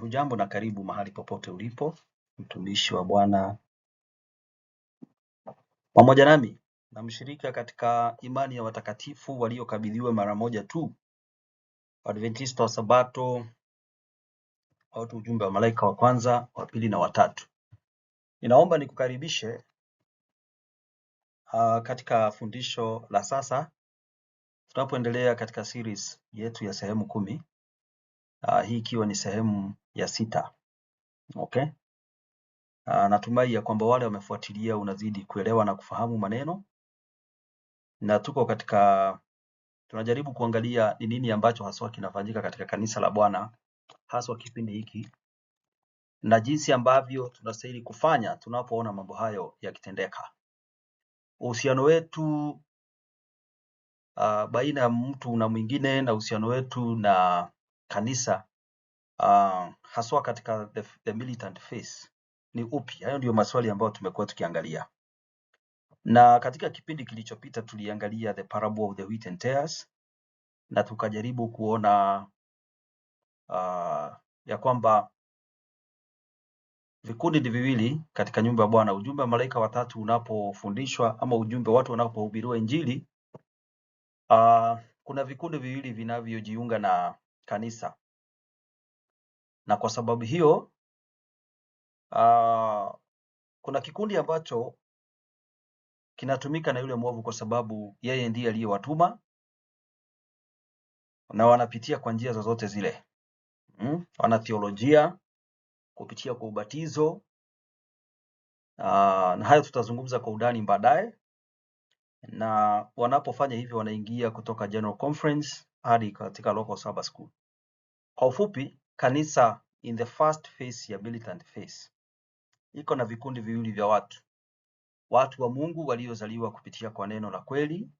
Hujambo na karibu mahali popote ulipo, mtumishi wa Bwana pamoja nami na mshirika katika imani ya watakatifu waliokabidhiwa mara moja tu, Adventista wa Sabato, au ujumbe wa malaika wa kwanza, wa pili na watatu. Ninaomba nikukaribishe katika fundisho la sasa, tunapoendelea katika series yetu ya sehemu 10, hii ikiwa ni sehemu ya 6. Okay? Natumai ya kwamba wale wamefuatilia unazidi kuelewa na kufahamu maneno, na tunajaribu kuangalia ni nini ambacho haswa kinafanyika katika kanisa la Bwana haswa kipindi hiki, na jinsi ambavyo tunastahili kufanya tunapoona mambo hayo yakitendeka. Uhusiano wetu baina ya mtu na mwingine, na uhusiano wetu na kanisa haswa katika the militant faith ni upi? Hayo ndio maswali ambayo tumekuwa tukiangalia. Na katika kipindi kilichopita tuliangalia the parable of the wheat and tares, na tukajaribu kuona ya kwamba vikundi ni viwili katika nyumba ya Bwana. Ujumbe wa malaika watatu unapofundishwa ama ujumbe watu wanapohubiriwa Injili, kuna vikundi viwili vinavyojiunga na kanisa, na kwa sababu hiyo kuna kikundi ambacho kinatumika na yule mwovu kwa sababu yeye ndiye aliyewatuma na wanapitia kwa njia zozote zile. Wana theolojia kupitia kwa ubatizo, na hayo tutazungumza kwa undani baadaye. Na wanapofanya hivyo wanaingia kutoka General Conference hadi katika Local Sabbath School. Kwa ufupi, kanisa in the first phase ya militant phase iko na vikundi viwili vya watu wa Mungu waliozaliwa kupitia kwa neno la kweli,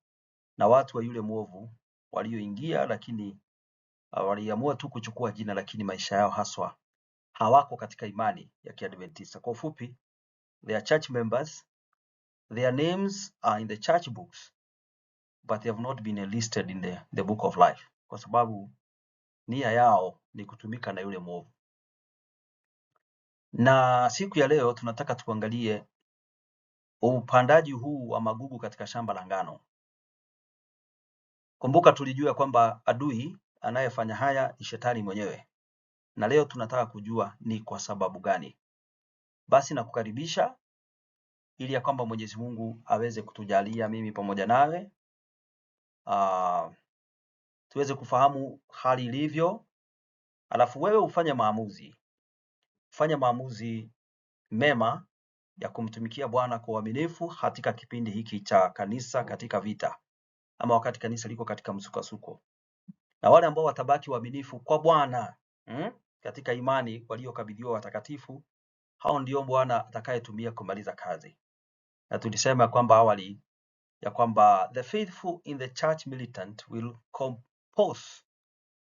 na watu wa yule mwovu walioingia, lakini waliamua tu kuchukua jina, lakini maisha yao haswa hawako katika imani ya Kiadventista. Kwa ufupi, they are church members, their names are in the church books, but they have not been enlisted in the book of life, kwa sababu nia yao ni kutumika na yule mwovu. Na siku ya leo tunataka tuangalie upandaji huu wa magugu katika shamba la ngano. Kumbuka tulijua kwamba adui anayefanya haya ni shetani mwenyewe, na leo tunataka kujua ni kwa sababu gani. Basi nakukaribisha ili ya kwamba Mwenyezi Mungu aweze kutujalia mimi pamoja nawe tuweze kufahamu hali ilivyo, alafu wewe ufanye maamuzi mema ya kumtumikia Bwana kwa uaminifu katika kipindi hiki cha kanisa katika vita, ama wakati kanisa liko katika msukosuko. Na wale ambao watabaki waaminifu kwa Bwana katika imani waliokabidhiwa watakatifu, hao ndio Bwana atakayetumia kumaliza kazi. Na tulisema kwamba awali ya kwamba the faithful in the church militant will compose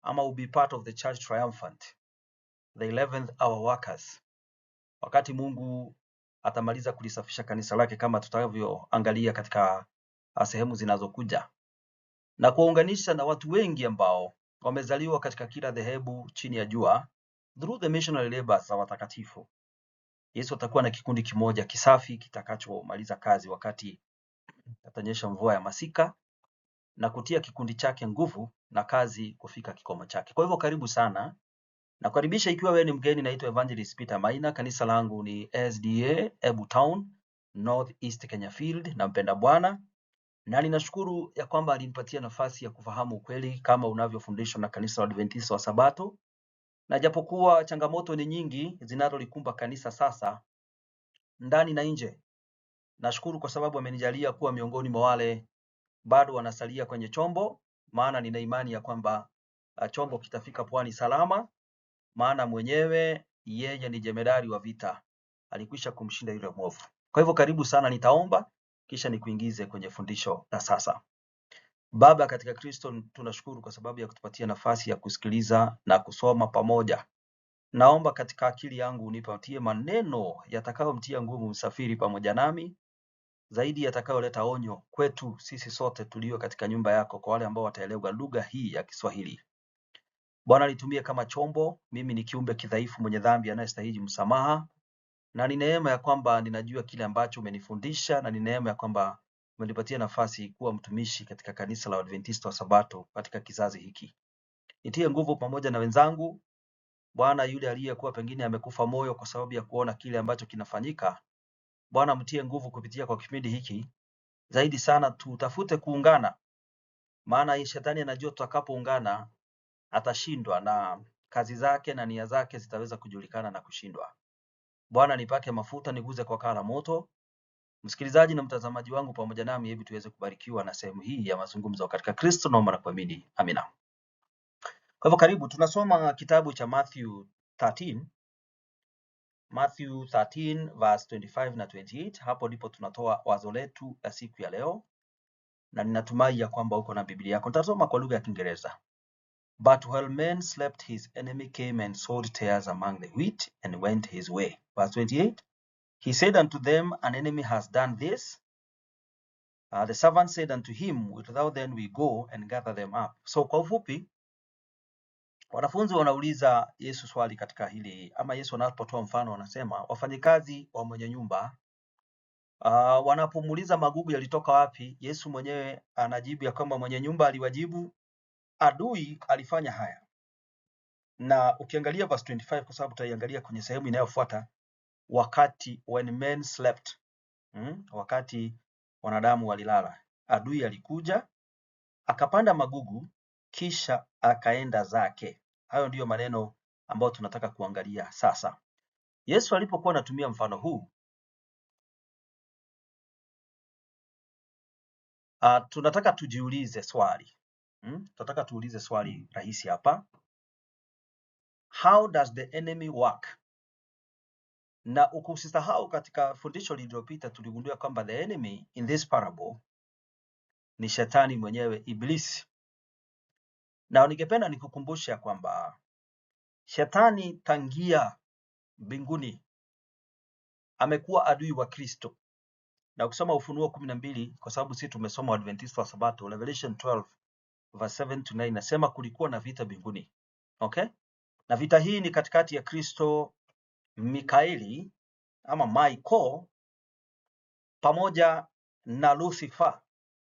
ama will be part of the church triumphant, the 11th hour workers, wakati Mungu atamaliza kulisafisha kanisa lake, kama tutakavyoangalia katika sehemu zinazokuja, na kuunganisha na watu wengi ambao wamezaliwa katika kila dhehebu chini ya jua through the missionary labors za watakatifu. Yesu atakuwa na kikundi kimoja kisafi kitakachomaliza kazi wakati atanyesha mvua ya masika na kutia kikundi chake nguvu na kazi kufika kikomo chake. Kwa hivyo karibu sana. Nakukaribisha ikiwa wewe ni mgeni. Naitwa Evangelist Peter Maina. Kanisa langu ni SDA Ebu Town, North East Kenya Field. Nampenda Bwana na ninashukuru ya kwamba alinipatia nafasi ya kufahamu ukweli kama unavyofundishwa na kanisa la Adventista wa Sabato. Na japokuwa changamoto ni nyingi zinazolikumba kanisa sasa ndani na nje, nashukuru kwa sababu amenijalia kuwa miongoni mwa wale bado wanasalia kwenye chombo, maana nina imani ya kwamba chombo kitafika pwani salama, maana mwenyewe yeye ni jemedari wa vita, alikwisha kumshinda yule mwovu. Kwa hivyo karibu sana, nitaomba kisha nikuingize kwenye fundisho la sasa. Baba katika Kristo, tunashukuru kwa sababu ya kutupatia nafasi ya kusikiliza na kusoma pamoja. Naomba katika akili yangu unipatie maneno yatakayomtia nguvu msafiri pamoja nami, zaidi yatakayoleta onyo kwetu sisi sote tulio katika nyumba yako, kwa wale ambao wataelewa lugha hii ya Kiswahili. Bwana nitumie kama chombo, mimi ni kiumbe kidhaifu mwenye dhambi anayestahili msamaha, na ni neema ya kwamba ninajua kile ambacho umenifundisha, na ni neema ya kwamba umenipatia nafasi kuwa mtumishi katika kanisa la Waadventista wa Sabato katika kizazi hiki. Nitie nguvu pamoja na wenzangu. Bwana, yule aliyekuwa pengine amekufa moyo kwa sababu ya kuona kile ambacho kinafanyika, Bwana mtie nguvu kupitia kwa kipindi hiki. Zaidi sana tutafute kuungana, maana shetani anajua tutakapoungana atashindwa na kazi zake na nia zake zitaweza kujulikana na kushindwa. Bwana, nipake mafuta, niguze kwa kaa la moto. Msikilizaji na mtazamaji wangu pamoja nami, hebu tuweze kubarikiwa na sehemu hii ya mazungumzo katika Kristo, naomba na kuamini. Amina. Kwa hivyo karibu, tunasoma kitabu cha Matthew 13 verse 25 na 28. Hapo ndipo tunatoa wazo letu la siku ya leo, na ninatumai ya kwamba uko na Biblia yako. Nitasoma kwa lugha ya Kiingereza. But while men slept, his enemy came and sowed tares among the wheat and went his way. Verse 28. He said unto them, an enemy has done this. The servant said unto him, wilt thou then we go and gather them up? So kwa ufupi, wanafunzi wanauliza Yesu swali katika hili, ama Yesu anapotoa mfano wanasema wafanyikazi wa mwenye nyumba wanapomuuliza magugu yalitoka wapi, Yesu mwenyewe anajibu ya kwamba mwenye nyumba aliwajibu, adui alifanya haya. Na ukiangalia verse 25, kwa sababu tutaiangalia kwenye sehemu inayofuata, wakati when men slept, wakati wanadamu walilala, adui alikuja akapanda magugu kisha akaenda zake. Hayo ndiyo maneno ambayo tunataka kuangalia sasa. Yesu alipokuwa anatumia mfano huu, tunataka tujiulize swali. Tunataka tuulize swali rahisi hapa. How does the enemy work? Na ukusisahau katika fundisho lililopita tuligundua kwamba the enemy in this parable ni shetani mwenyewe, Ibilisi. Na ningependa nikukumbusha kwamba shetani tangia mbinguni amekuwa adui wa Kristo. Na ukisoma Ufunuo 12, kwa sababu sisi tumesoma Adventista wa Sabato, Revelation 12 verse 7 to 9 nasema kulikuwa na vita mbinguni. Okay? Na vita hii ni katikati ya Kristo, Mikaeli ama Michael pamoja na Lucifer.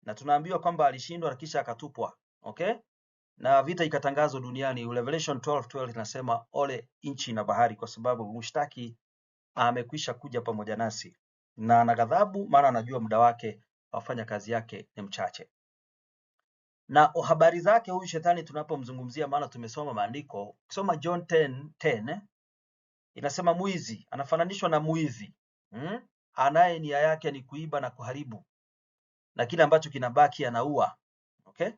Na tunaambiwa kwamba alishindwa na kisha akatupwa. Okay? Na vita ikatangazwa duniani. Revelation 12:12 inasema ole nchi na bahari, kwa sababu mshtaki amekwisha kuja pamoja nasi na ana ghadhabu, maana anajua muda wake afanya kazi yake ni mchache. Na habari zake huyu shetani tunapomzungumzia, maana tumesoma maandiko, ukisoma John 10:10 inasema mwizi, anafananishwa na mwizi anaye nia yake ni kuiba na kuharibu, na kile ambacho kinabaki anaua. Okay?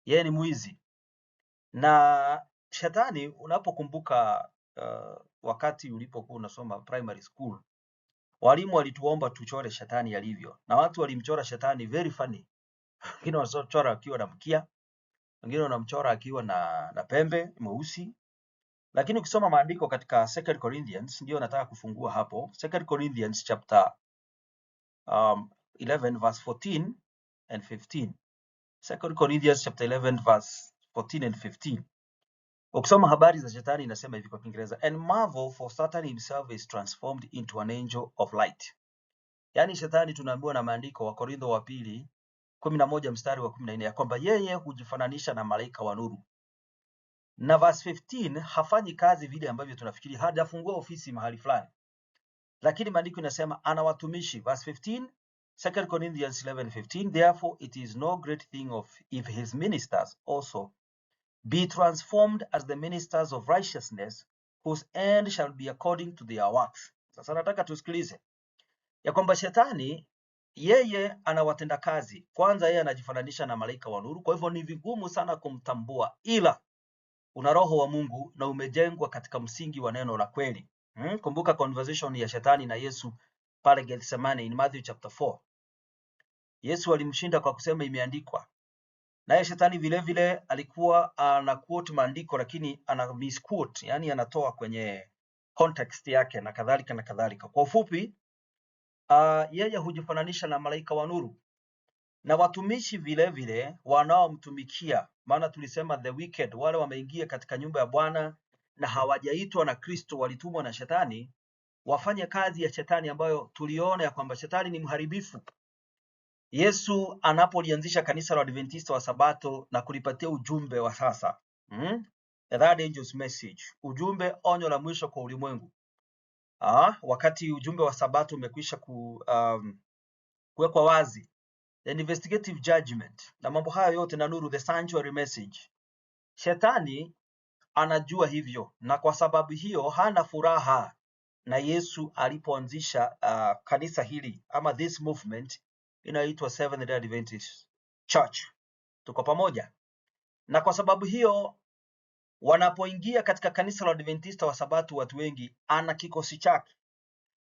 Yeye ni mwizi. Na shetani unapokumbuka wakati ulipokuwa unasoma primary school, walimu walituomba tuchore shetani alivyo, na watu walimchora shetani very funny. Wengine wanachora akiwa na mkia, wengine wanamchora akiwa na pembe mweusi. Lakini ukisoma maandiko katika 2 Corinthians, ndio nataka kufungua hapo, 2 Corinthians chapter 11 verse 14 and 15. 2 Corinthians chapter 11 verse 14 and 15. Ukisoma habari za shetani inasema hivi kwa Kiingereza, and marvel for Satan himself is transformed into an angel of light. Yaani shetani tunaambiwa na maandiko, wa Korintho wa pili 11 mstari wa 14, ya kwamba yeye hujifananisha na malaika wa nuru. Na verse 15 hafanyi kazi vile ambavyo tunafikiri, hajafungua ofisi mahali fulani. Lakini maandiko inasema ana watumishi. Verse 15, 2 Corinthians 11:15, therefore it is no great thing if his ministers also be transformed as the ministers of righteousness, whose end shall be according to their works. Sasa nataka tusikilize ya kwamba shetani yeye ana watenda kazi. Kwanza yeye anajifananisha na malaika wa nuru, kwa hivyo ni vigumu sana kumtambua, ila una roho wa Mungu na umejengwa katika msingi wa neno la kweli. Kumbuka conversation ya shetani na Yesu pale Gethsemane in Matthew chapter 4. Yesu alimshinda kwa kusema imeandikwa. Naye shetani vile vile alikuwa ana quote maandiko, lakini ana misquote, yani anatoa kwenye context yake na kadhalika na kadhalika. Kwa ufupi, yeye hujifananisha na malaika wa nuru. na watumishi vile vile wanaomtumikia, maana tulisema the wicked, wale wameingia katika nyumba ya Bwana na hawajaitwa na Kristo, walitumwa na shetani, wafanye kazi ya shetani, ambayo tuliona ya kwamba shetani ni mharibifu. Yesu anapolianzisha kanisa la Adventista wa Sabato na kulipatia ujumbe wa sasa, the third angel's message, ujumbe onyo la mwisho kwa ulimwengu. Wakati ujumbe wa Sabato umekwisha kuwekwa wazi, the investigative judgment na mambo hayo yote na nuru, the sanctuary message, shetani anajua hivyo, na kwa sababu hiyo hana furaha na Yesu alipoanzisha kanisa hili ama this movement inaitwa Seventh-day Adventist Church. Tuko pamoja? Na kwa sababu hiyo wanapoingia katika kanisa la Adventista wa Sabato, watu wengi, ana kikosi chake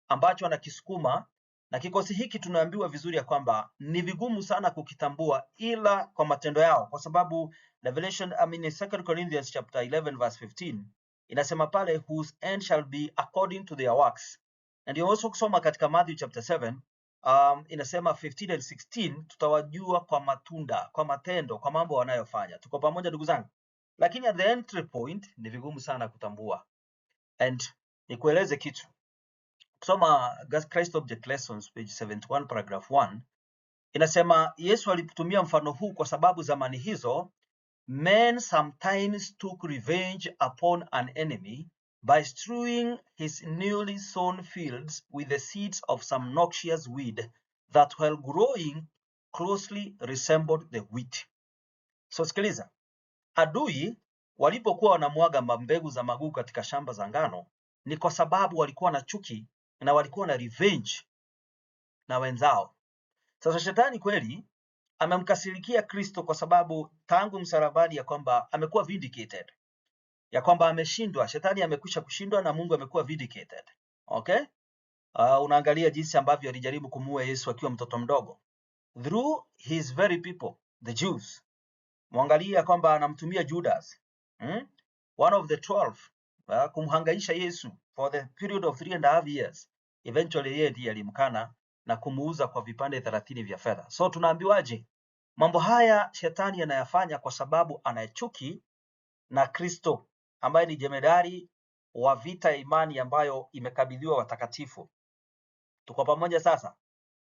ambacho anakisukuma, na kikosi hiki tunaambiwa vizuri ya kwamba ni vigumu sana kukitambua ila kwa matendo yao, kwa sababu Revelation, 2 Corinthians chapter 11 verse 15 inasema pale, whose end shall be according to their works. Na ndio also kusoma katika Matthew chapter 7 inasema 15 and 16, tutawajua kwa matunda, kwa matendo, kwa mambo wanayofanya. Tuko pamoja ndugu zangu? Lakini at the entry point ni vigumu sana kutambua. And nikueleze kitu. Kusoma Christ Object Lessons page 71 paragraph 1 inasema Yesu alitumia mfano huu kwa sababu zamani hizo men sometimes took revenge upon an enemy by strewing his newly sown fields with the seeds of some noxious weed that while growing closely resembled the wheat. So sikiliza, adui walipokuwa wanamwaga mbegu za magugu katika shamba za ngano, ni kwa sababu walikuwa na chuki na walikuwa na revenge na wenzao. Sasa shetani kweli amemkasirikia Kristo kwa sababu tangu msalabani ya kwamba amekuwa vindicated, ya kwamba ameshindwa. Shetani amekwisha kushindwa na Mungu amekuwa vindicated. Okay? Unaangalia jinsi ambavyo alijaribu kumuua Yesu akiwa mtoto mdogo through his very people, the Jews. Mwangalia kwamba anamtumia Judas, one of the 12, kumhangaisha Yesu for the period of 3.5 years. Eventually yeye ndiye alimkana na kumuuza kwa vipande 30 vya fedha. So tunaambiwaje? Mambo haya shetani anayafanya kwa sababu anachuki na Kristo ambaye ni jemedari wa vita ya imani ambayo imekabidhiwa watakatifu. Tuko pamoja sasa?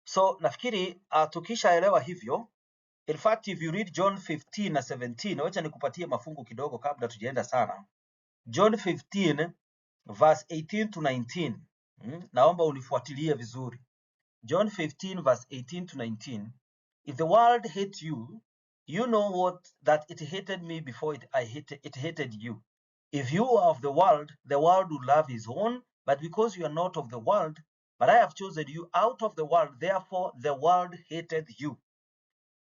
So nafikiri tukishaelewa hivyo, in fact if you read John 15 na 17, wacha nikupatie mafungu kidogo kabla tujaenda sana. John 15 verse 18 to 19. Naomba unifuatilie vizuri. John 15 verse 18 to 19. If the world hate you, you know what that it hated me before it hated you. If you are of the world would love his own, but because you are not of the world, but I have chosen you out of the world, therefore the world hated you.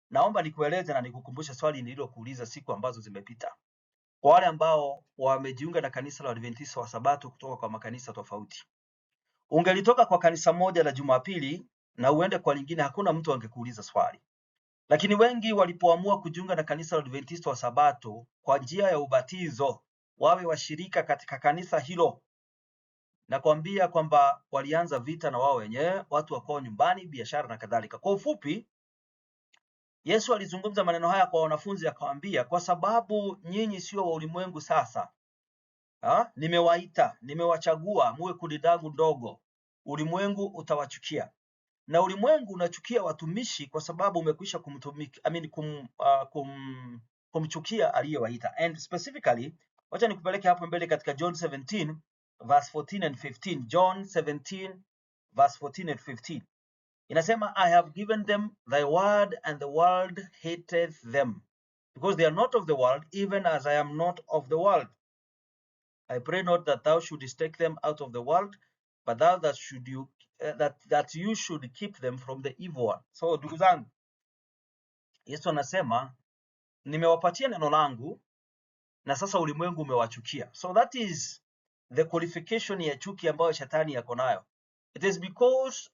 Naomba nikueleze na nikukumbushe swali nililokuuliza siku ambazo zimepita. Kwa wale ambao wamejiunga na kanisa la Adventista wa Sabato kutoka kwa makanisa tofauti. Ungelitoka kwa kanisa moja la Jumapili na uende kwa lingine, hakuna mtu angekuuliza swali. Lakini wengi walipoamua kujiunga na kanisa la Adventista wa Sabato kwa njia ya ubatizo, wawe washirika katika kanisa hilo, na kuambia kwamba walianza vita na wao wenyewe, watu wako nyumbani, biashara na kadhalika. Kwa ufupi, Yesu alizungumza maneno haya kwa wanafunzi akawaambia, kwa sababu nyinyi sio wa ulimwengu sasa. Nimewaita, nimewachagua muwe kundi langu ndogo. Ulimwengu utawachukia. Na ulimwengu unachukia watumishi kwa sababu umekwisha kumchukia aliyewaita. And specifically, wacha nikupeleke hapo mbele katika John 17 verse 14 and 15. John 17 verse 14 and 15. Inasema, I have given them thy word and the world hateth them because they are not of the world, even as I am not of the world. I pray not that thou shouldest take them out of the world, but thou that you should keep them from the evil one. So ndugu zangu, Yesu anasema nimewapatia neno langu na sasa ulimwengu umewachukia. So that is the qualification ya chuki ambayo shetani yako nayo. It is because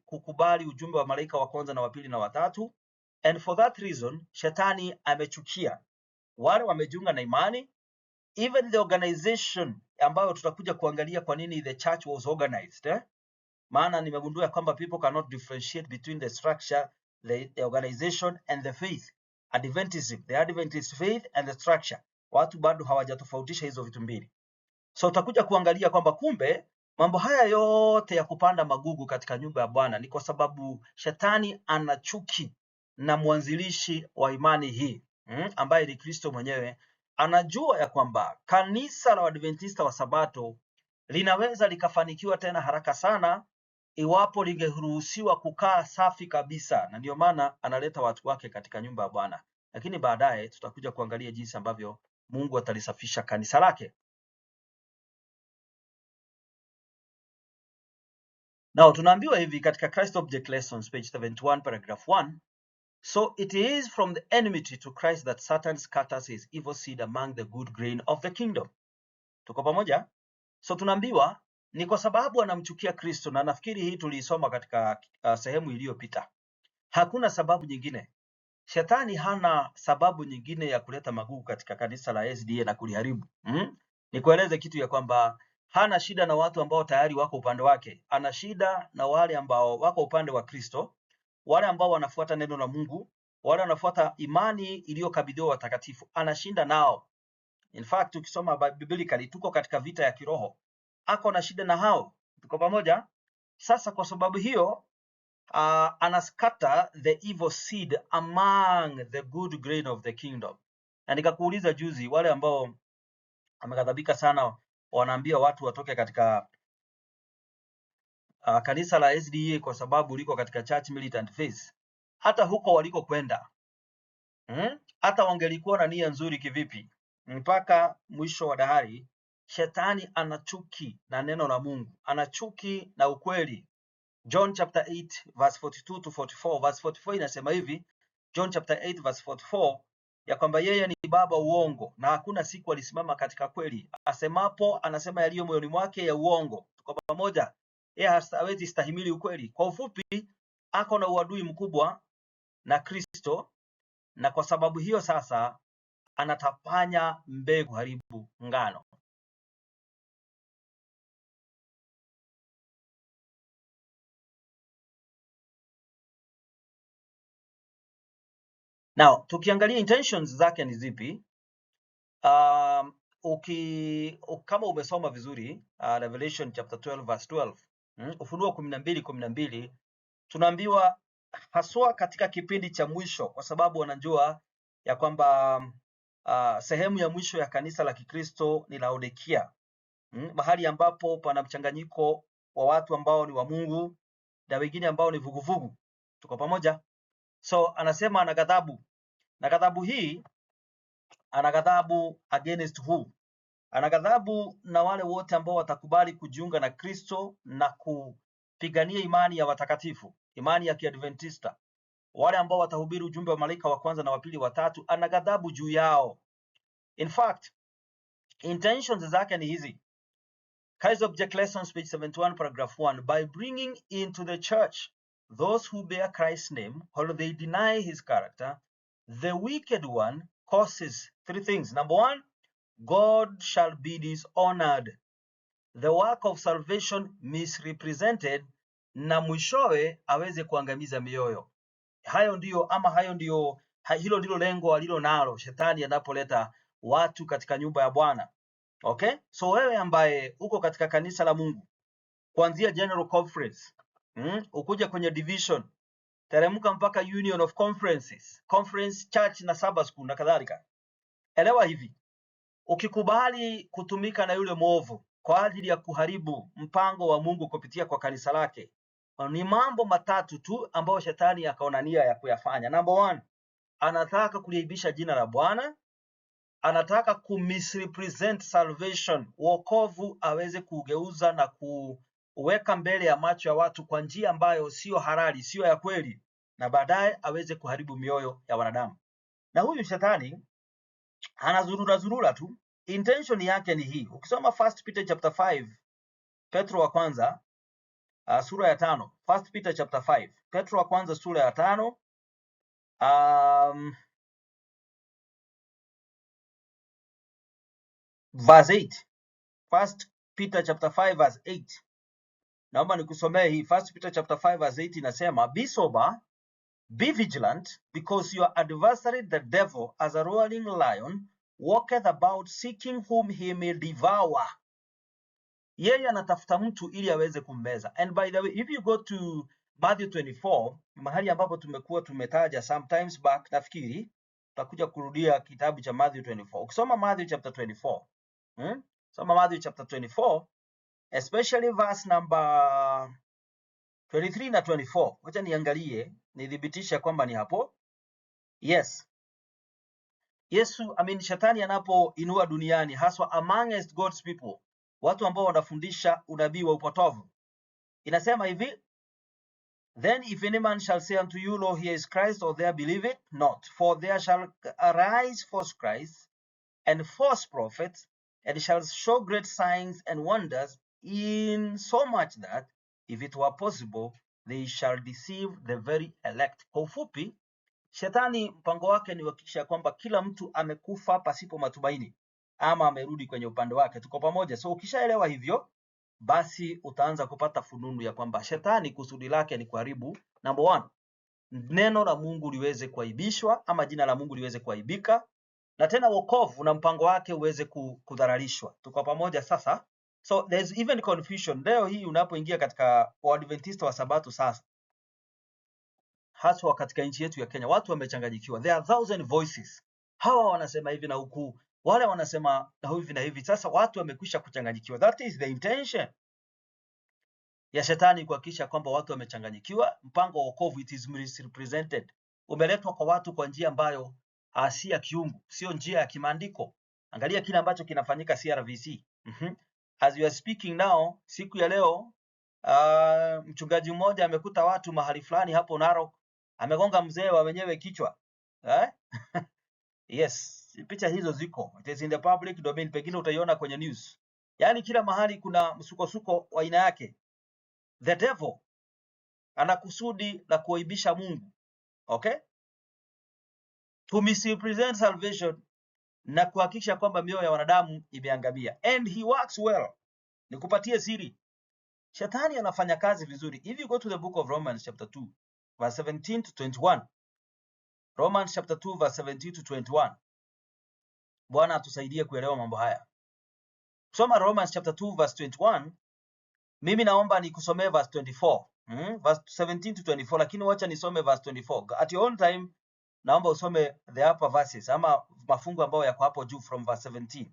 kukubali ujumbe wa malaika wa kwanza na wa pili na watatu, and for that reason shetani amechukia wale wamejiunga na imani, even the organization ambayo tutakuja kuangalia kwa nini the church was organized. Maana nimegundua kwamba people cannot differentiate between the structure the organization and the faith. Adventism, the Adventist faith and the structure. Watu bado hawajatofautisha hizo vitu mbili. So utakuja kuangalia kwamba kumbe mambo haya yote ya kupanda magugu katika nyumba ya Bwana ni kwa sababu shetani ana chuki na mwanzilishi wa imani hii ambaye ni Kristo mwenyewe. Anajua ya kwamba kanisa la Waadventista wa Sabato linaweza likafanikiwa tena haraka sana iwapo lingeruhusiwa kukaa safi kabisa, na ndio maana analeta watu wake katika nyumba ya Bwana. Lakini baadaye tutakuja kuangalia jinsi ambavyo Mungu atalisafisha kanisa lake. Now tunaambiwa hivi katika Christ Object Lessons page 71 paragraph 1, so it is from the enmity to Christ that Satan scatters his evil seed among the good grain of the kingdom. Tuko pamoja? So tunaambiwa ni kwa sababu anamchukia Kristo, na nafikiri hii tuliisoma katika sehemu iliyopita. Hakuna sababu nyingine. Shetani hana sababu nyingine ya kuleta magugu katika kanisa la SDA na kuliharibu. Nikueleze kitu ya kwamba hana shida na watu ambao tayari wako upande wake. Ana shida na wale ambao wako upande wa Kristo, wale ambao wanafuata neno la Mungu, wale wanafuata imani iliyokabidhiwa watakatifu. Anashinda nao. In fact, ukisoma biblically tuko katika vita ya kiroho. Ako na shida na hao. Tuko pamoja? Sasa kwa sababu hiyo anaskata the evil seed among the good grain of the kingdom. Na nikakuuliza juzi, wale ambao wameghadhabika sana wanaambia watu watoke katika kanisa la SDA kwa sababu liko katika church militant faith. Hata huko waliko kwenda, hata wangelikuwa na nia nzuri kivipi, mpaka mwisho wa dahari shetani anachuki na neno la Mungu, anachuki na ukweli. John chapter 8 verse 42 to 44, verse 44 inasema hivi, John chapter 8 verse 44, ya kwamba yeye ni baba uongo na hakuna siku alisimama katika kweli. Asemapo anasema yaliyo moyoni mwake ya uongo. Tuko pamoja? Yeye hawezi stahimili ukweli. Kwa ufupi, ako na uadui mkubwa na Kristo, na kwa sababu hiyo sasa anatapanya mbegu haribu ngano. Now, tukiangalia intentions zake ni zipi? Kama umesoma vizuri Revelation chapter 12 verse 12, Ufunuo 12:12, tunaambiwa haswa katika kipindi cha mwisho, kwa sababu wanajua ya kwamba sehemu ya mwisho ya kanisa la Kikristo ni Laodikia, mahali ambapo pana mchanganyiko wa watu ambao ni wa Mungu na wengine ambao ni vuguvugu. Tuko pamoja? So anasema ana ghadhabu, na ghadhabu hii ana ghadhabu against who? Ana ghadhabu na wale wote ambao watakubali kujiunga na Kristo na kupigania imani ya watakatifu, imani ya Kiadventista, wale ambao watahubiri ujumbe wa malaika wa kwanza na wa pili wa tatu. Ana ghadhabu juu yao. In fact, intentions zake ni hizi. Christ Object Lessons page 71 paragraph 1, by bringing into the church those who bear Christ's name or they deny his character, the wicked one causes three things. Number one, God shall be dishonored, the work of salvation misrepresented, na mwishowe aweze kuangamiza mioyo. Hilo ndilo lengo alilo nalo shetani anapoleta watu katika nyumba ya Bwana. Okay? So wewe ambaye uko katika kanisa la Mungu, kuanzia General Conference, ukuja kwenye division, teremka mpaka Union of Conferences, Conference Church na Sabbath School na kadhalika. Elewa hivi, ukikubali kutumika na yule mwovu kwa ajili ya kuharibu mpango wa Mungu kupitia kwa kanisa lake, ni mambo matatu tu ambayo shetani akaona nia ya kuyafanya. Number one, anataka kuliaibisha jina la Bwana, anataka kumisrepresent salvation, wokovu aweze kugeuza na kuweka mbele ya macho ya watu kwa njia ambayo sio halali, sio ya kweli, na baadaye aweze kuharibu mioyo ya wanadamu. Na huyu shetani anazurura tu. Intention yake ni hii. Ukisoma 1 Peter chapter 5, Petro wa kwanza sura ya 5, 1 Peter chapter 5, Petro wa kwanza sura ya 5, verse 8. 1 Peter chapter 5 verse 8. Naomba nikusomee hii. 1 Peter chapter 5 verse 8 inasema, be sober, Be vigilant, because your adversary the devil, as a roaring lion, walketh about seeking whom he may devour. Yeye anatafuta mtu ili aweze kummeza. And by the way, if you go to Matthew 24, mahali ambapo tumekuwa tumetaja sometimes back, nafikiri tutakuja kurudia kitabu cha Matthew 24. Ukisoma Matthew chapter 24, soma Matthew chapter 24, especially verse number 23 na 24. Wacha niangalie, nidhibitisha kwamba ni hapo. Yes. Yesu, shetani anapoinua duniani, haswa amongst God's people, watu ambao wanafundisha unabii wa upotovu, inasema hivi, then if any man shall say unto you, lo, here is Christ, or there, believe it not, for there shall arise false Christs and false prophets, and shall show great signs and wonders, in so much that if it were possible they shall deceive the very elect. Kwa ufupi, shetani mpango wake ni kuhakikisha kwamba kila mtu amekufa pasipo matumaini ama amerudi kwenye upande wake. Tuko pamoja? So ukishaelewa hivyo, basi utaanza kupata fununu ya kwamba shetani kusudi lake ni kuharibu, number one, neno la Mungu liweze kuaibishwa ama jina la Mungu liweze kuaibika, na tena wokovu na mpango wake uweze kudhararishwa. Tuko pamoja sasa? So there's even confusion. Leo hii unapoingia katika Waadventista wa Sabato sasa, haswa katika nchi yetu ya Kenya, watu wamechanganyikiwa. There are thousand voices. Hawa wanasema hivi na huku, wale wanasema na hivi na hivi. Sasa watu wamekwisha kuchanganyikiwa. That is the intention ya shetani, kuhakikisha kwamba watu wamechanganyikiwa. Mpango wa wokovu, it is misrepresented, umeletwa kwa watu kwa njia ambayo si ya kiungu, sio njia ya kimaandiko. Angalia kile ambacho kinafanyika CRVC. As you are speaking now, siku ya leo, mchungaji mmoja amekuta watu mahali fulani hapo Narok, amegonga mzee wa wenyewe kichwa. Yes, picha hizo ziko. It is in the public domain, pengine utaiona kwenye news. Yaani kila mahali kuna msukosuko wa aina yake. The devil ana kusudi la kuaibisha Mungu. Okay? To misrepresent salvation na kuhakikisha kwamba mioyo ya wanadamu imeangamia. And he works well. Nikupatie siri. Shetani anafanya kazi vizuri. If you go to the book of Romans chapter 2, verse 17 to 21. Romans chapter 2 verse 17 to 21. Bwana atusaidie kuelewa mambo haya. Soma Romans chapter 2 verse 21. Mimi naomba nikusomee verse 24. Verse 17 to 24, lakini wacha nisome verse 24. At your own time, naomba usome the upper verses ama mafungu ambayo yako hapo juu from verse 17.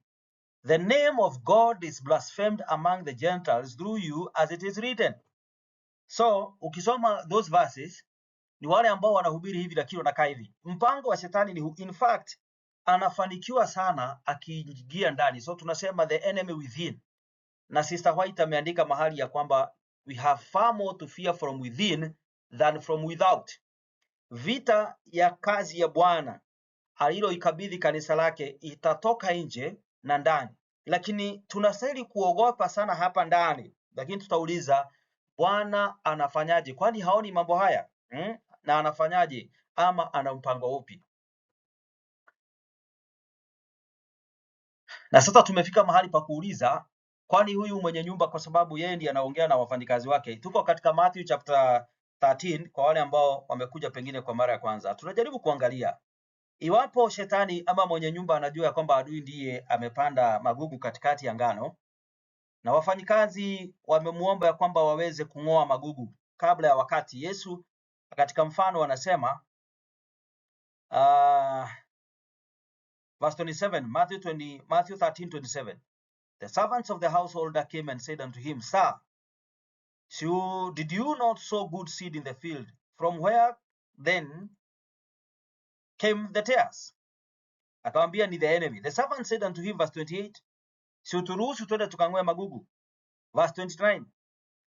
The name of God is blasphemed among the Gentiles through you, as it is written. So, ukisoma those verses, ni wale ambao wanahubiri hivi lakini wanakaa hivi. Mpango wa shetani ni in fact anafanikiwa sana akiingia ndani. So tunasema the enemy within. Na Sister White ameandika mahali ya kwamba we have far more to fear from within than from without. Vita ya kazi ya Bwana aliloikabidhi kanisa lake itatoka nje na ndani. Lakini tunastahili kuogopa sana hapa ndani. Lakini tutauliza, Bwana anafanyaje? Kwani haoni mambo haya? Na anafanyaje? Ama ana mpango upi? Na sasa tumefika mahali pa kuuliza, kwani huyu mwenye nyumba, kwa sababu yeye ndiye anaongea na wafanyikazi wake. Tuko katika Matthew chapter 13 kwa wale ambao wamekuja pengine kwa mara ya kwanza. Tunajaribu kuangalia iwapo shetani ama mwenye nyumba anajua ya kwamba adui ndiye amepanda magugu katikati ya ngano, na wafanyikazi wamemuomba ya kwamba waweze kung'oa magugu kabla ya wakati. Yesu katika mfano anasema verse 27, Matthew 13:27. The servants of the householder came and said unto him, Sir, did you not sow good seed in the field? From where then came the tares? Akamwambia, ni the enemy. The servant said unto him, verse 28, si uturuhusu twende tukang'oe magugu. Verse 29,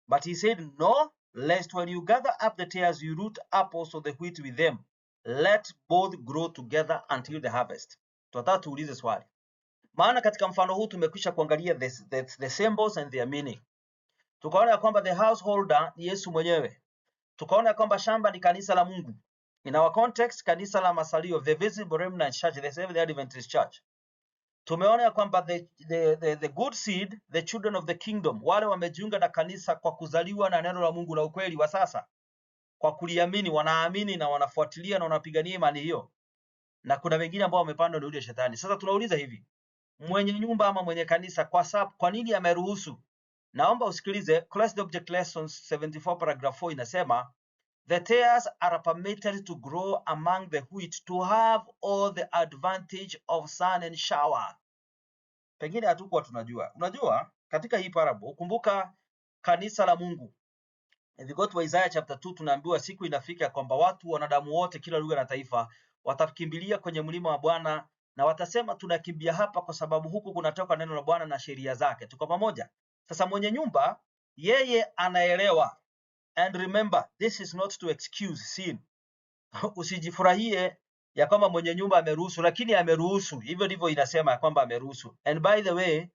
but he said, No, lest when you gather up the tares you root up also the wheat with them. Let both grow together until the harvest. Tunataka tuulize swali. Maana katika mfano huu tumekwisha kuangalia the symbols and their meaning. Tukaona ya kwamba the householder ni Yesu mwenyewe. Tukaona ya kwamba shamba ni kanisa la Mungu. In our context, kanisa la masalio, the visible remnant church, the Seventh-day Adventist church. Tumeona ya kwamba the good seed, the children of the kingdom, wale wamejiunga na kanisa kwa kuzaliwa na neno la Mungu la ukweli wa sasa. kwa kuliamini, wanaamini na wanafuatilia na wanapigania imani hiyo, na kuna wengine ambao wamepandwa na yule shetani. Sasa tunauliza hivi, mwenye nyumba ama mwenye kanisa kwa nini ameruhusu? Naomba usikilize Class Object Lessons 74 paragraph 4 inasema the tares are permitted to grow among the wheat to have all the advantage of sun and shower. Pengine hatukuwa tunajua. Unajua katika hii parable, kumbuka kanisa la Mungu. If you go to Isaiah chapter 2, tunaambiwa siku inafika kwamba watu, wanadamu wote, kila lugha na taifa watakimbilia kwenye mlima wa Bwana na watasema tunakimbia hapa kwa sababu huku kunatoka neno la Bwana na sheria zake. Tuko pamoja? Sasa mwenye nyumba yeye anaelewa. And remember, this is not to excuse sin. Usijifurahie ya kwamba mwenye nyumba ameruhusu, lakini ameruhusu. Hivyo ndivyo inasema ya kwamba ameruhusu. And by the way,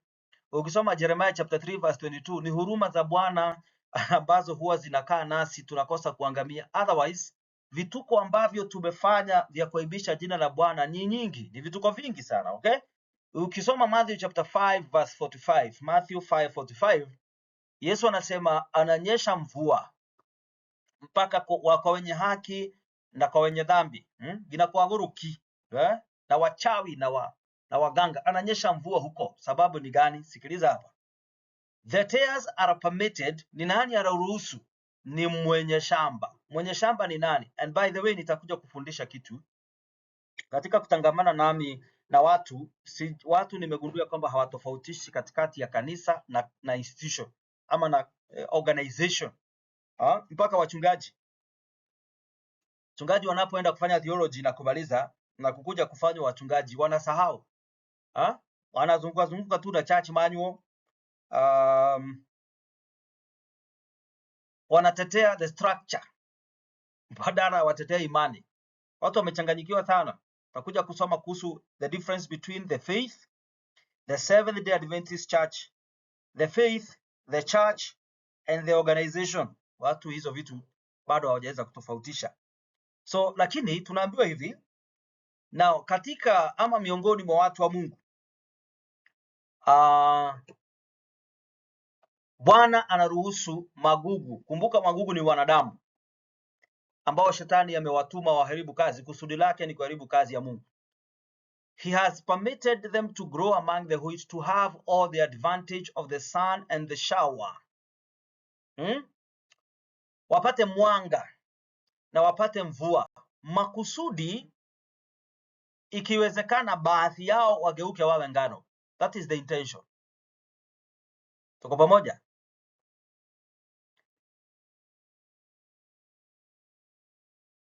ukisoma Jeremiah chapter 3 verse 22, ni huruma za Bwana ambazo huwa zinakaa nasi tunakosa kuangamia. Otherwise, vituko ambavyo tumefanya vya kuaibisha jina la Bwana ni nyingi, ni vituko vingi sana, okay? Ukisoma Matthew chapter 5 verse 45, Matthew 5:45, Yesu anasema ananyesha mvua mpaka kwa wenye haki na kwa wenye dhambi, vinakuaguruki na wachawi na waganga, ananyesha mvua huko. Sababu ni gani? Sikiliza hapa. The tares are permitted. Ni nani anaruhusu? Ni mwenye shamba. Mwenye shamba ni nani? And by the way, nitakuja kufundisha kitu katika kutangamana nami na watu nimegundua kwamba hawatofautishi katikati ya kanisa na institution ama na organization. Mpaka wachungaji wanapoenda kufanya theology na kumaliza na kukuja kufanya wachungaji, wanasahau. Wanazunguka tu na church manual. Wanatetea the structure badala watetea imani. Watu wamechanganyikiwa sana. Takuja kusoma kuhusu the difference between the faith, the Seventh Day Adventist Church, the faith, the church and the organization. Watu hizo vitu bado hawajaweza kutofautisha. So lakini tunaambiwa hivi, now katika ama miongoni mwa watu wa Mungu, Bwana anaruhusu magugu. Kumbuka magugu ni wanadamu ambao shetani amewatuma waharibu kazi. Kusudi lake ni kuharibu kazi ya Mungu. He has permitted them to grow among the wheat to have all the advantage of the sun and the shower. Wapate mwanga na wapate mvua. Makusudi ikiwezekana baadhi yao wageuke wawe ngano. That is the intention. Tuko pamoja?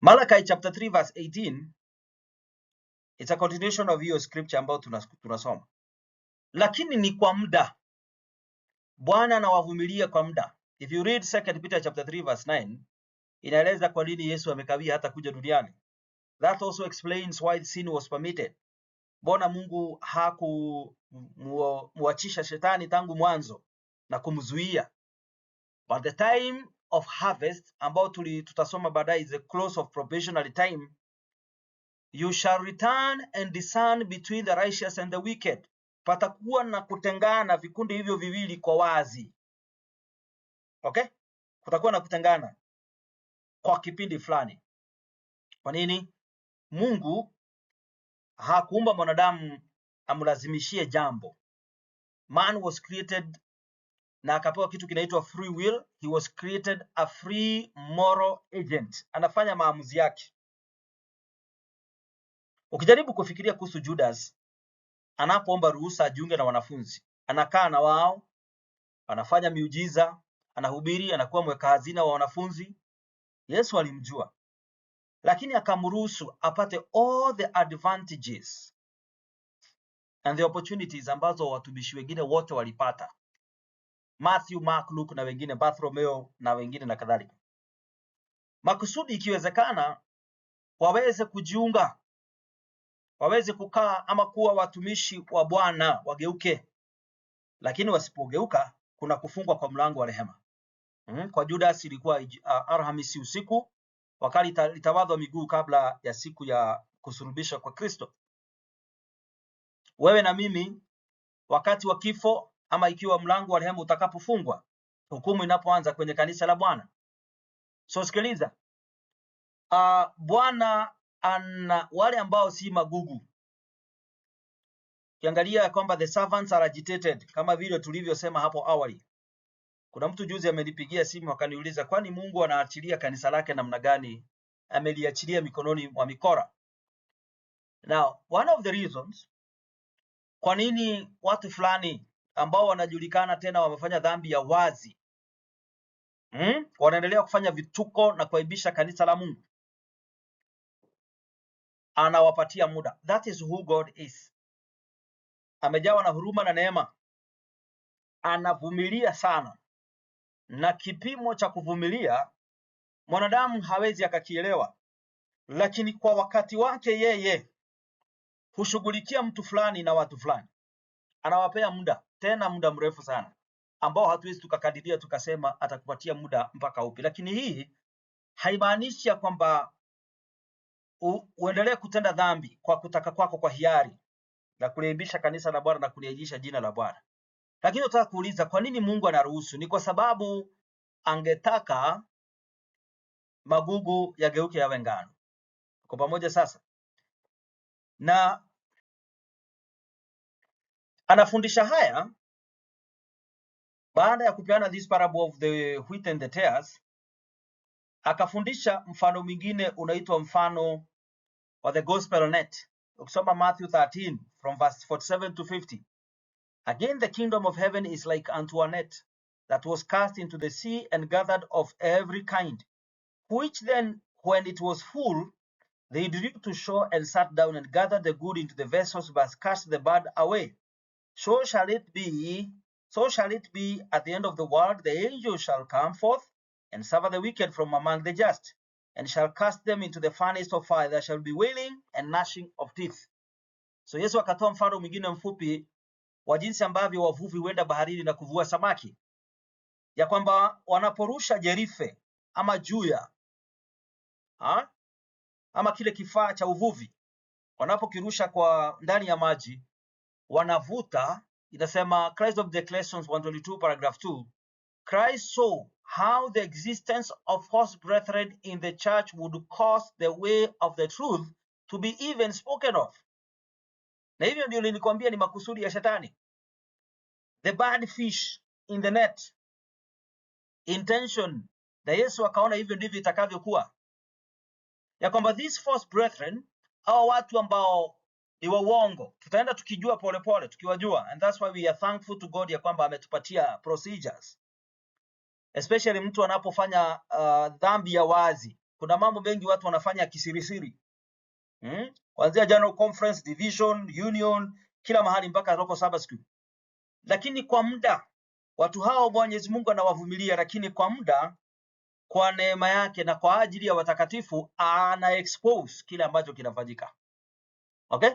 Malachi chapter 3 verse 18, it's a continuation of hiyo scripture ambayo tunasoma. Lakini ni kwa muda. Bwana anawavumilia kwa muda. If you read 2 Peter chapter 3 verse 9, inaeleza kwa nini Yesu amekawia hata kuja duniani. That also explains why sin was permitted. Mbona Mungu hakumuachisha shetani tangu mwanzo na kumzuia? But the time of harvest ambao tutasoma baadaye is the close of probationary time. You shall return and discern between the righteous and the wicked. Patakuwa na kutengana vikundi hivyo viwili kwa wazi. Okay? Kutakuwa na kutengana kwa kipindi fulani. Kwa nini? Mungu hakuumba mwanadamu amlazimishie jambo. Man was created na akapewa kitu kinaitwa free will. He was created a free moral agent. Anafanya maamuzi yake. Ukijaribu kufikiria kuhusu Judas anapoomba ruhusa ajiunge na wanafunzi, anakaa na wao, anafanya miujiza, anahubiri, anakuwa mweka hazina wa wanafunzi. Yesu alimjua, lakini akamruhusu apate all the advantages and the opportunities ambazo watumishi wengine wote walipata. Matthew, Mark, Luke na wengine, Bartholomew na wengine na kadhalika. Makusudi ikiwezekana waweze kujiunga, waweze kukaa ama kuwa watumishi wa Bwana, wageuke. Lakini wasipogeuka kuna kufungwa kwa mlango wa rehema. Kwa Judas ilikuwa Alhamisi usiku, wakati litawadhwa miguu kabla ya siku ya kusulubishwa kwa Kristo. Wewe na mimi, wakati wa kifo ama ikiwa mlango wa rehema utakapofungwa, hukumu inapoanza kwenye kanisa la Bwana. So sikiliza, Bwana ana wale ambao si magugu. Kiangalia kwamba the servants are agitated, kama vile tulivyosema hapo awali. Kuna mtu juzi amenipigia simu akaniuliza, kwani Mungu anaachilia kanisa lake namna gani? Ameliachilia mikononi mwa mikora. Now, one of the reasons kwa nini watu fulani ambao wanajulikana tena wamefanya dhambi ya wazi wanaendelea kufanya vituko na kuaibisha kanisa la Mungu, anawapatia muda. That is who God is. Amejawa na huruma na neema, anavumilia sana, na kipimo cha kuvumilia mwanadamu hawezi akakielewa, lakini kwa wakati wake yeye hushughulikia mtu fulani na watu fulani, anawapea muda, tena muda mrefu sana, ambao hatuwezi tukakadiria tukasema atakupatia muda mpaka upi. Lakini hii haimaanishi kwamba uendelee kutenda dhambi kwa kutaka kwako kwa hiari na kuliaibisha kanisa la Bwana na kuliaibisha jina la Bwana. Lakini nataka kuuliza, kwa nini Mungu anaruhusu? Ni kwa sababu angetaka magugu yageuke yawe ngano. Kwa pamoja sasa, na anafundisha haya baada ya kupeana this parable of the wheat and the tares. Akafundisha mfano mwingine unaitwa mfano wa the gospel net. Ukisoma Matthew 13 from verse 47 to 50. Again, the kingdom of heaven is like unto a net that was cast into the sea and gathered of every kind, which then, when it was full, they drew to shore and sat down and gathered the good into the vessels, but cast the bad away. So shall it be at the end of the world. The angels shall come forth and sever the wicked from among the just, and shall cast them into the furnace of fire. There shall be wailing and gnashing of teeth. So Yesu akatoa mfano mwingine mfupi wa jinsi ambavyo wavuvi huenda baharini na kuvua samaki, ya kwamba wanaporusha jerife ama juya ama kile kifaa cha uvuvi, wanapokirusha kwa ndani ya maji, wanavuta. Inasema Christ of Declarations 122 paragraph 2, Christ saw how the existence of false brethren in the church would cause the way of the truth to be even spoken of. Na hivyo ndio nilikwambia ni makusudi ya shetani. The bad fish in the net, intention. Na Yesu akaona hivyo ndivyo itakavyokuwa, ya kwamba these false brethren, hao watu ambao ni wa uongo, tutaenda tukijua polepole, tukiwajua. And that's why we are thankful to God ya kwamba ametupatia procedures, especially mtu anapofanya dhambi ya wazi. Kuna mambo mengi watu wanafanya kisirisiri, kuanzia General Conference, Division, Union, kila mahali mpaka local Sabbath school. Lakini kwa muda watu hao Mwenyezi Mungu anawavumilia, lakini kwa muda, kwa neema yake na kwa ajili ya watakatifu, ana expose kile ambacho kinafanyika. Okay?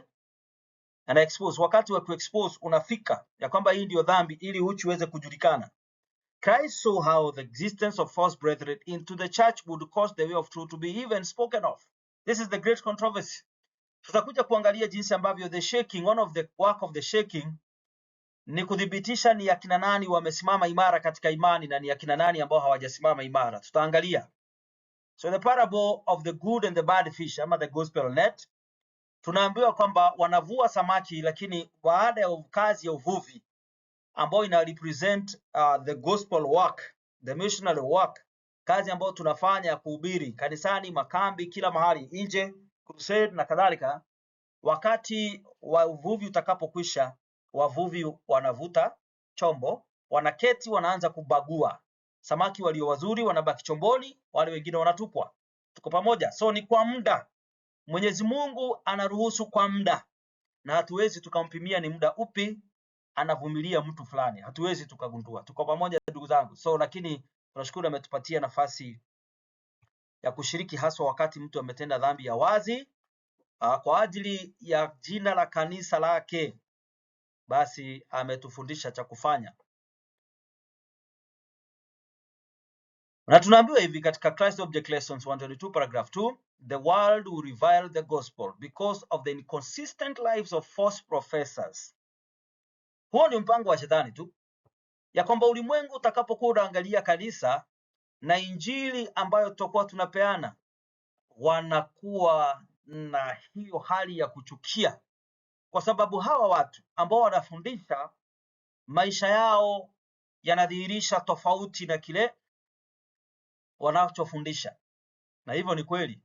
Ana expose. Wakati wa kuexpose unafika ya kwamba hii ndio dhambi, ili uchi uweze kujulikana. Christ saw how the existence of false brethren into the church would cause the way of truth to be even spoken of. This is the great controversy. Tutakuja kuangalia jinsi ambavyo the shaking, one of the work of the shaking ni kudhibitisha ni akina nani wamesimama imara katika imani na ni akina nani ambao hawajasimama imara. Tutaangalia. So the parable of the good and the bad fish, ama the gospel net, tunaambiwa kwamba wanavua samaki, lakini baada ya kazi ya uvuvi ambao ina represent the gospel work, the missionary work, kazi ambayo tunafanya kuhubiri kanisani, makambi, kila mahali, nje, crusade na kadhalika. Wakati wa uvuvi utakapokwisha, wavuvi wanavuta chombo, wanaketi, wanaanza kubagua samaki walio wazuri, wanabaki chomboni, wale wengine wanatupwa. Tuko pamoja? So ni kwa muda. Mwenyezi Mungu anaruhusu kwa muda, na hatuwezi tukampimia ni muda upi anavumilia mtu fulani, hatuwezi tukagundua. Tuko pamoja ndugu zangu? So lakini tunashukuru ametupatia nafasi ya kushiriki, haswa wakati mtu ametenda dhambi ya wazi kwa ajili ya jina la kanisa lake, basi ametufundisha cha kufanya. Na tunaambiwa hivi katika Christ of Declarations 122 paragraph 2, the world will revile the gospel because of the inconsistent lives of false professors. Huo ni mpango wa shetani tu, ya kwamba ulimwengu utakapokuwa unaangalia kanisa na injili ambayo tutakuwa tunapeana, wanakuwa na hiyo hali ya kuchukia, kwa sababu hawa watu ambao wanafundisha maisha yao yanadhihirisha tofauti na kile wanachofundisha. Na hivyo ni kweli.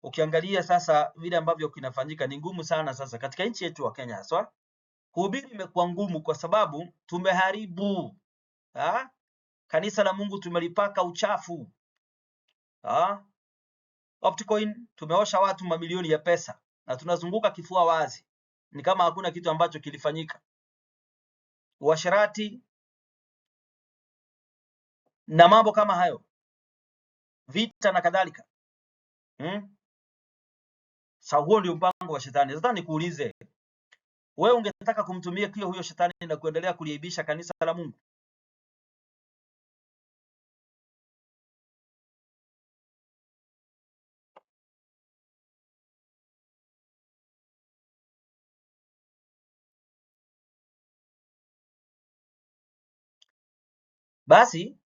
Ukiangalia sasa vile ambavyo kinafanyika ni ngumu sana sasa katika nchi yetu ya Kenya haswa. Kuhubiri imekuwa ngumu kwa sababu tumeharibu kanisa la Mungu, tumelipaka uchafu. Opticoin tumeosha watu mamilioni ya pesa na tunazunguka kifua wazi, ni kama hakuna kitu ambacho kilifanyika. Uasherati na mambo kama hayo, vita na kadhalika. Sasa huo ndio mpango wa shetani. Sasa nikuulize wewe, ungetaka kumtumia huyo shetani na kuendelea kuliaibisha kanisa la Mungu? Basi,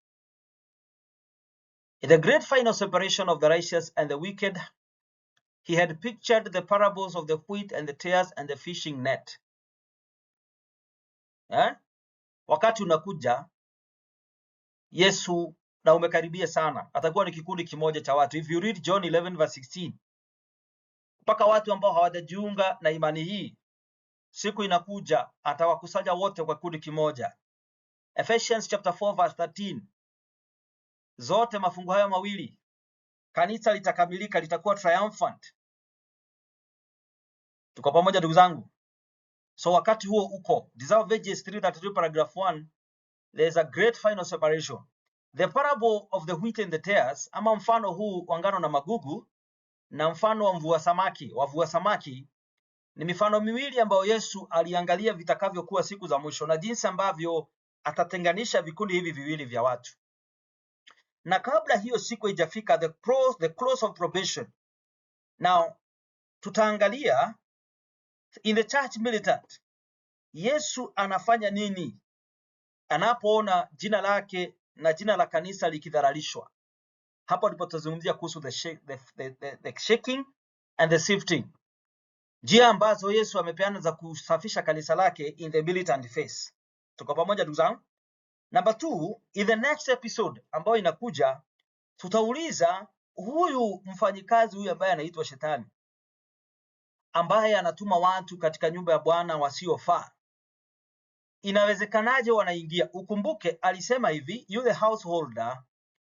in the great final separation of the righteous and the wicked, he had pictured the parables of the wheat and the tares and the fishing net. Wakati unakuja Yesu na umekaribia sana, atakuwa ni kikundi kimoja cha watu. If you read John 11 verse 16, mpaka watu ambao hawajajiunga na imani hii, siku inakuja atawakusanya wote kwa kundi kimoja. Ephesians chapter 4 verse 13, zote mafungu hayo mawili, kanisa litakamilika, litakuwa triumphant. Tuko pamoja ndugu zangu? So wakati huo uko. Desire Verges 3:33 paragraph 1, there is a great final separation. The parable of the wheat and the tares, ama mfano huu wa ngano na magugu, na mfano wa wavua samaki, ni mifano miwili ambayo Yesu aliangalia vitakavyokuwa siku za mwisho na jinsi ambavyo atatenganisha vikundi hivi viwili vya watu. Na kabla hiyo siku haijafika, the close of probation. Now tutaangalia in the church militant, Yesu anafanya nini anapoona jina lake na jina la kanisa likidharalishwa. Hapo ndipo tutazungumzia kuhusu the shaking and the sifting, njia ambazo Yesu amepeana za kusafisha kanisa lake in the militant phase. Tuko pamoja ndugu zangu? Number 2, in the next episode ambayo inakuja, tutauliza huyu mfanyikazi huyu ambaye anaitwa Shetani, ambaye anatuma watu katika nyumba ya Bwana wasiofaa, inawezekanaje wanaingia? Ukumbuke alisema hivi, you the householder,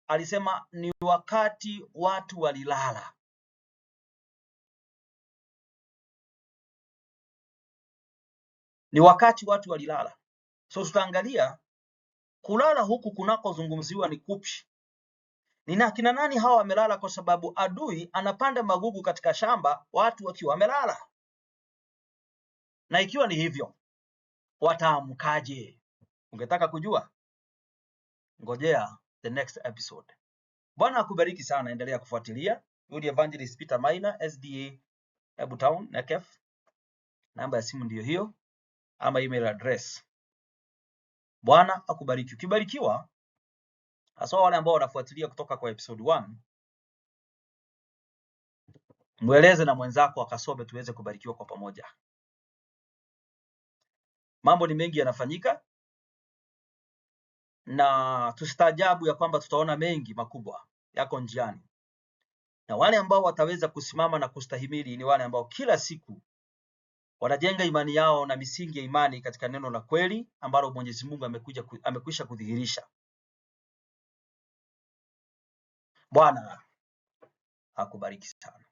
alisema ni wakati watu walilala. Ni wakati watu walilala. So tutaangalia kulala huku kunakozungumziwa ni kupi. Ni kina nani hawa wamelala? Kwa sababu adui anapanda magugu katika shamba watu wakiwa wamelala. Na ikiwa ni hivyo, wataamkaje? Ungetaka kujua? Ngojea the next episode. Bwana akubariki sana, endelea kufuatilia. Yule Evangelist Peter Maina, SDA Ebu Town, Nekef. Namba ya simu ndiyo hiyo, ama email address. Bwana akubariki. Ukibarikiwa, hasa wale ambao wanafuatilia kutoka kwa episode 1, mweleze na mwenzako akasome tuweze kubarikiwa kwa pamoja. Mambo ni mengi yanafanyika na tusitaajabu ya kwamba tutaona mengi makubwa yako njiani. Na wale ambao wataweza kusimama na kustahimili ni wale ambao kila siku wanajenga imani yao na misingi ya imani katika neno la kweli ambalo Mwenyezi Mungu amekwisha kudhihirisha. Bwana akubariki sana.